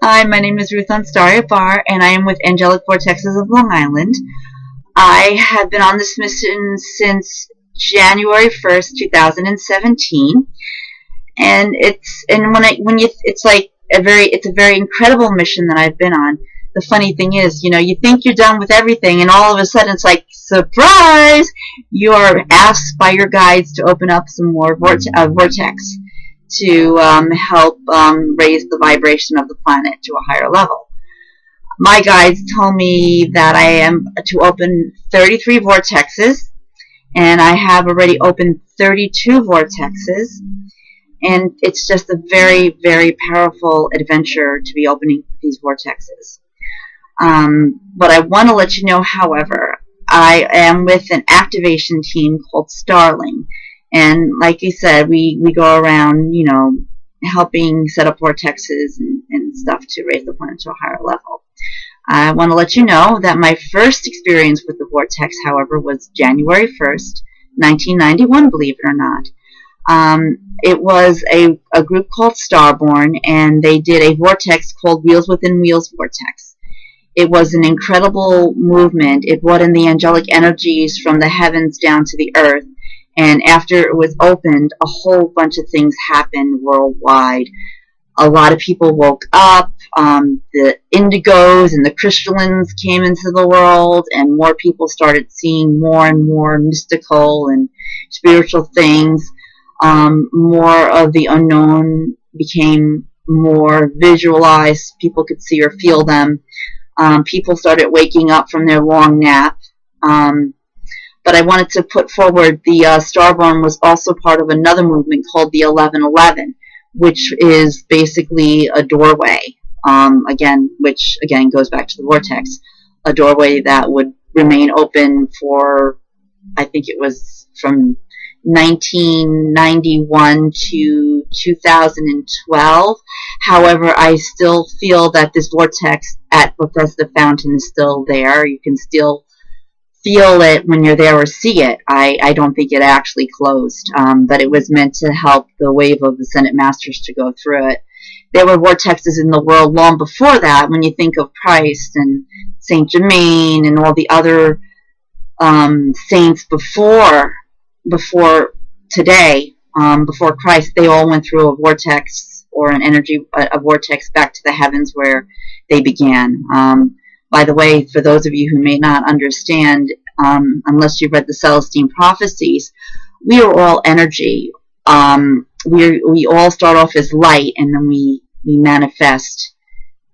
Hi, my name is Ruth Anstaria Bahr, and I am with Angelic Vortexes of Long Island. I have been on this mission since January 1st, 2017, and it's a very incredible mission that I've been on. The funny thing is, you think you're done with everything, and all of a sudden it's like, surprise! You are asked by your guides to open up some more vortex to help raise the vibration of the planet to a higher level. My guides told me that I am to open 33 vortexes, and I have already opened 32 vortexes, and it's just a very, very powerful adventure to be opening these vortexes. But I want to let you know, however, I am with an activation team called Starling. And like you said, we go around, helping set up vortexes and stuff to raise the planet to a higher level. I want to let you know that my first experience with the vortex, however, was January 1st, 1991, believe it or not. It was a group called Starborn, and they did a vortex called Wheels Within Wheels Vortex. It was an incredible movement. It brought in the angelic energies from the heavens down to the earth. And after it was opened, a whole bunch of things happened worldwide. A lot of people woke up. The indigos and the crystallines came into the world, and more people started seeing more and more mystical and spiritual things. More of the unknown became more visualized. People could see or feel them. People started waking up from their long nap. But I wanted to put forward the Starborn was also part of another movement called the 1111, which is basically a doorway, which again goes back to the vortex, a doorway that would remain open for, I think it was from 1991 to 2012. However, I still feel that this vortex at Bethesda Fountain is still there. You can still feel it when you're there or see it. I don't think it actually closed, but it was meant to help the wave of Ascended Masters to go through it. There were vortexes in the world long before that. When you think of Christ and Saint Germain and all the other saints before today, before Christ, they all went through a vortex or a vortex back to the heavens where they began. By the way, for those of you who may not understand, unless you've read the Celestine prophecies, we are all energy. We all start off as light, and then we manifest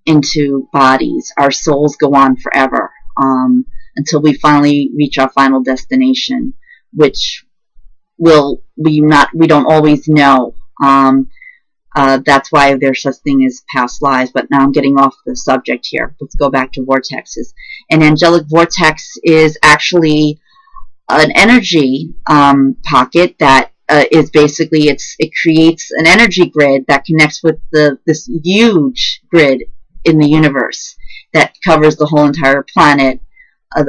into bodies. Our souls go on forever until we finally reach our final destination, which we don't always know. That's why there's such thing as past lives. But now I'm getting off the subject here. Let's go back to vortexes. An angelic vortex is actually an energy pocket that is basically it creates an energy grid that connects with this huge grid in the universe that covers the whole entire planet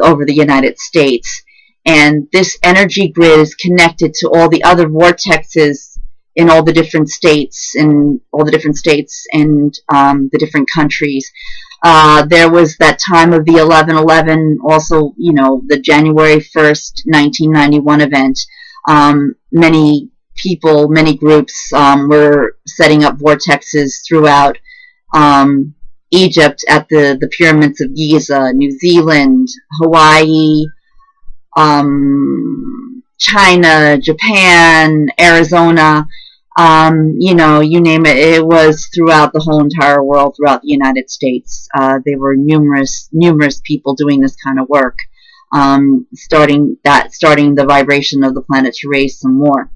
over the United States. And this energy grid is connected to all the other vortexes in all the different states and the different countries. There was that time of the 11/11, also, the January 1st, 1991 event. Many people, many groups were setting up vortexes throughout Egypt at the pyramids of Giza, New Zealand, Hawaii, China, Japan, Arizona, you name it. It was throughout the whole entire world, throughout the United States. There were numerous people doing this kind of work, starting the vibration of the planet to raise some more.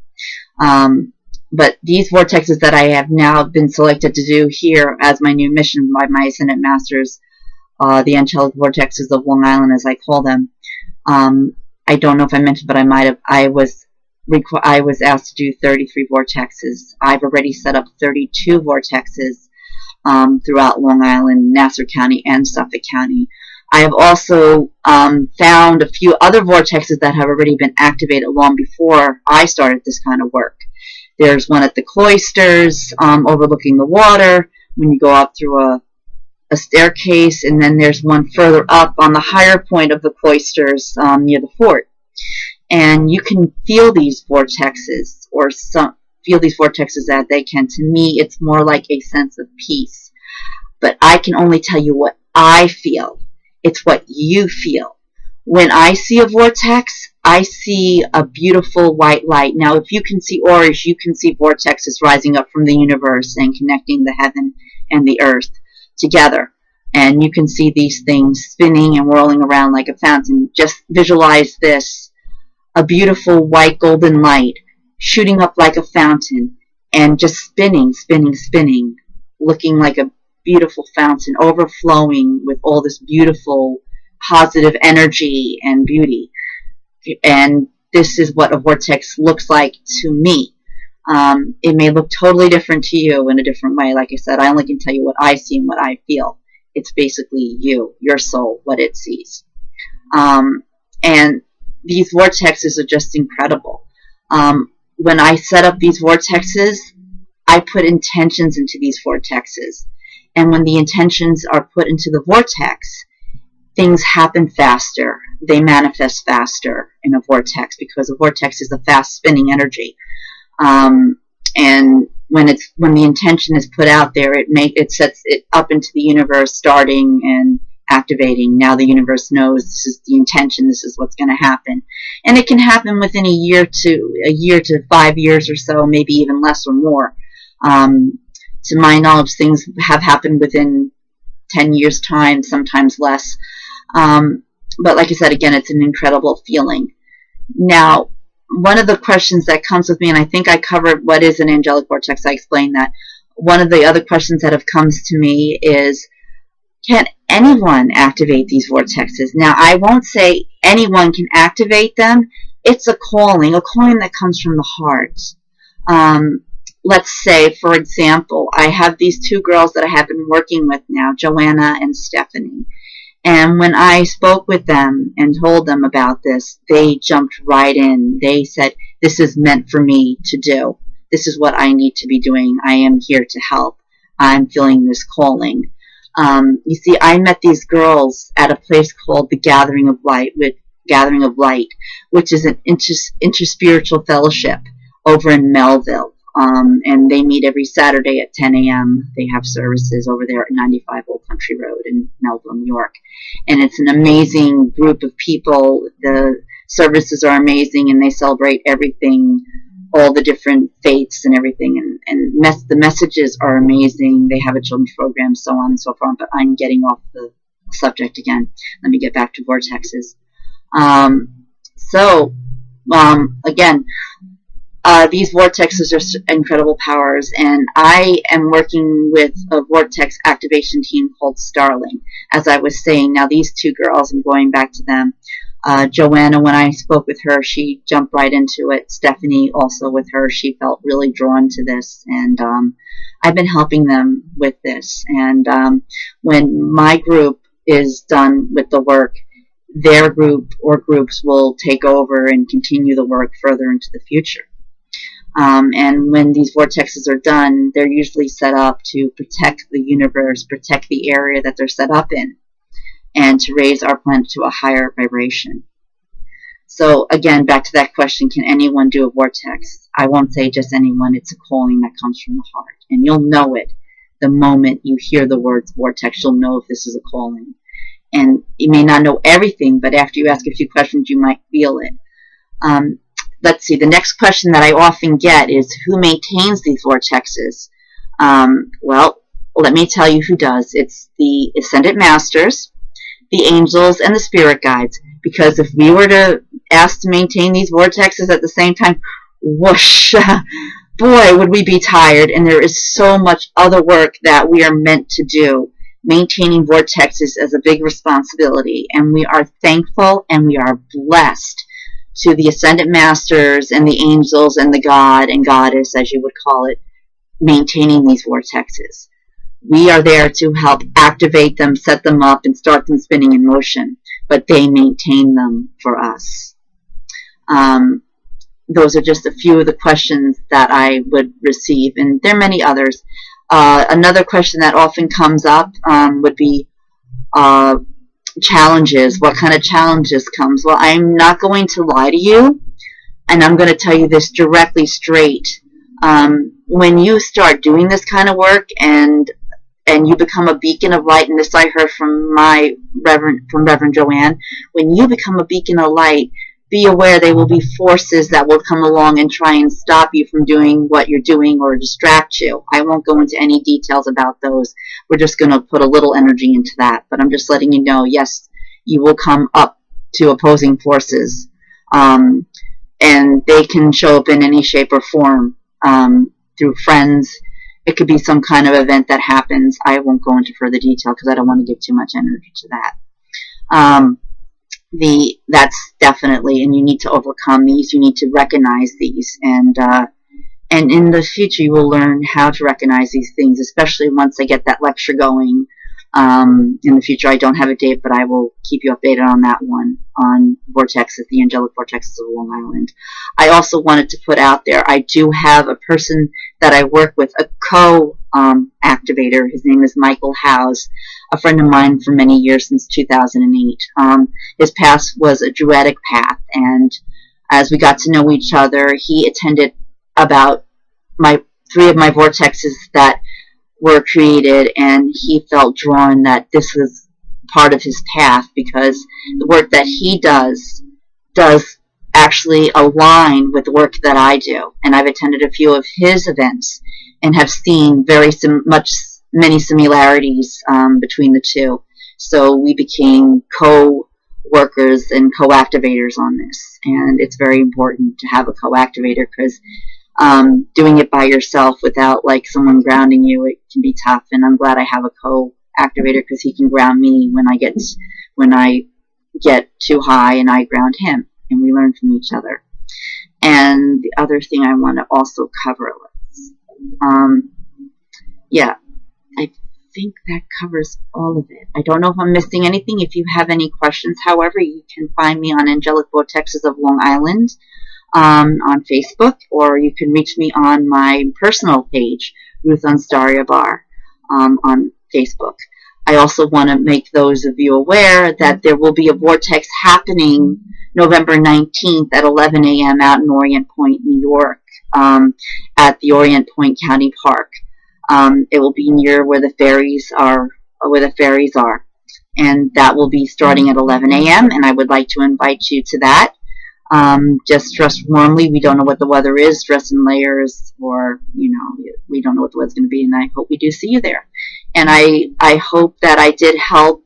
But these vortexes that I have now been selected to do here as my new mission by my Ascended Masters, the Angelic Vortexes of Long Island, as I call them. I don't know if I mentioned, but I might have. I was asked to do 33 vortexes. I've already set up 32 vortexes throughout Long Island, Nassau County, and Suffolk County. I have also found a few other vortexes that have already been activated long before I started this kind of work. There's one at the cloisters overlooking the water when you go up through a staircase, and then there's one further up on the higher point of the cloisters near the fort. And you can feel these vortexes, or feel these vortexes that they can. To me, it's more like a sense of peace. But I can only tell you what I feel. It's what you feel. When I see a vortex, I see a beautiful white light. Now, if you can see auras, you can see vortexes rising up from the universe and connecting the heaven and the earth together. And you can see these things spinning and whirling around like a fountain. Just visualize this, a beautiful white golden light shooting up like a fountain and just spinning, spinning, spinning, looking like a beautiful fountain, overflowing with all this beautiful positive energy and beauty. And this is what a vortex looks like to me. It may look totally different to you in a different way. Like I said, I only can tell you what I see and what I feel. It's basically you, your soul, what it sees. And these vortexes are just incredible. When I set up these vortexes, I put intentions into these vortexes. And when the intentions are put into the vortex, things happen faster. They manifest faster in a vortex, because a vortex is a fast spinning energy. And when the intention is put out there, it sets it up into the universe, starting and activating. Now the universe knows this is the intention, this is what's going to happen. And it can happen within a year to 5 years or so, maybe even less or more. To my knowledge, things have happened within 10 years' time, sometimes less. But like I said, again, it's an incredible feeling. Now, one of the questions that comes with me, and I think I covered what is an angelic vortex, I explained that. One of the other questions that have come to me is, can anyone activate these vortexes? Now, I won't say anyone can activate them. It's a calling that comes from the heart. Let's say, for example, I have these two girls that I have been working with now, Joanna and Stephanie. And when I spoke with them and told them about this, they jumped right in. They said, this is meant for me to do. This is what I need to be doing. I am here to help. I'm feeling this calling. You see, I met these girls at a place called the Gathering of Light, which is an interspiritual fellowship over in Melville. And they meet every Saturday at 10 a.m. They have services over there at 95 Old Country Road in Melville, New York. And it's an amazing group of people. The services are amazing, and they celebrate everything, all the different faiths and everything. And the messages are amazing. They have a children's program, so on and so forth. But I'm getting off the subject again. Let me get back to vortexes. Again, these vortexes are incredible powers, and I am working with a vortex activation team called Starling. As I was saying, now these two girls, I'm going back to them. Joanna, when I spoke with her, she jumped right into it. Stephanie, also with her, she felt really drawn to this, and I've been helping them with this. And when my group is done with the work, their group or groups will take over and continue the work further into the future. And when these vortexes are done, they're usually set up to protect the universe, protect the area that they're set up in, and to raise our planet to a higher vibration. So again, back to that question, can anyone do a vortex? I won't say just anyone. It's a calling that comes from the heart. And you'll know it the moment you hear the words vortex. You'll know if this is a calling. And you may not know everything, but after you ask a few questions, you might feel it. Let's see, the next question that I often get is, who maintains these vortexes? Well, let me tell you who does. It's the Ascended Masters, the angels, and the spirit guides. Because if we were to ask to maintain these vortexes at the same time, whoosh, boy, would we be tired. And there is so much other work that we are meant to do. Maintaining vortexes is a big responsibility, and we are thankful and we are blessed to the Ascended Masters and the angels and the God and Goddess, as you would call it, maintaining these vortexes. We are there to help activate them, set them up, and start them spinning in motion, but they maintain them for us. Those are just a few of the questions that I would receive, and there are many others. Another question that often comes up would be challenges. What kind of challenges comes? Well, I'm not going to lie to you, and I'm going to tell you this directly straight. When you start doing this kind of work and you become a beacon of light, and this I heard from Reverend Joanne, when you become a beacon of light, be aware there will be forces that will come along and try and stop you from doing what you're doing or distract you. I won't go into any details about those. We're just going to put a little energy into that, but I'm just letting you know, yes, you will come up to opposing forces, and they can show up in any shape or form, through friends. It could be some kind of event that happens. I won't go into further detail because I don't want to give too much energy to that. That's definitely, and you need to overcome these. You need to recognize these, and in the future you will learn how to recognize these things, especially once I get that lecture going. In the future, I don't have a date, but I will keep you updated on that one, on Vortexes, the Angelic Vortexes of Long Island. I also wanted to put out there, I do have a person that I work with, a co-activator. His name is Michael Howes, a friend of mine for many years, since 2008. His path was a Druidic path, and as we got to know each other, he attended about three of my vortexes that were created, and he felt drawn that this was part of his path, because the work that he does actually align with the work that I do. And I've attended a few of his events and have seen many similarities between the two. So we became co-workers and co-activators on this, and it's very important to have a co-activator, because doing it by yourself without someone grounding you, it can be tough. And I'm glad I have a co-activator, because he can ground me when I get too high, and I ground him, and we learn from each other. And the other thing I want to also cover, I think that covers all of it. I don't know if I'm missing anything. If you have any questions, however, you can find me on Angelic Vortexes of Long Island on Facebook, or you can reach me on my personal page, Ruth Anstaria Bahr, on Facebook. I also want to make those of you aware that there will be a vortex happening November 19th at 11 a.m. out in Orient Point, New York, at the Orient Point County Park. It will be near where the ferries are, and that will be starting at 11 a.m. and I would like to invite you to that. Just dress warmly. We don't know what the weather is. Dress in layers, or we don't know what the weather's going to be, and I hope we do see you there. And I hope that I did help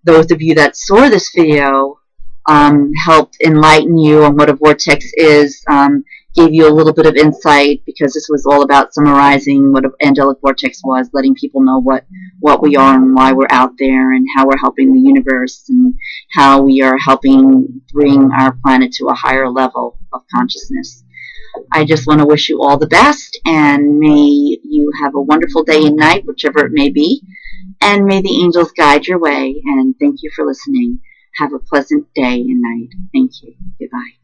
those of you that saw this video, helped enlighten you on what a vortex is, gave you a little bit of insight, because this was all about summarizing what an angelic vortex was, letting people know what we are and why we're out there, and how we're helping the universe, and how we are helping bring our planet to a higher level of consciousness. I just want to wish you all the best, and may you have a wonderful day and night, whichever it may be, and may the angels guide your way, and thank you for listening. Have a pleasant day and night. Thank you. Goodbye.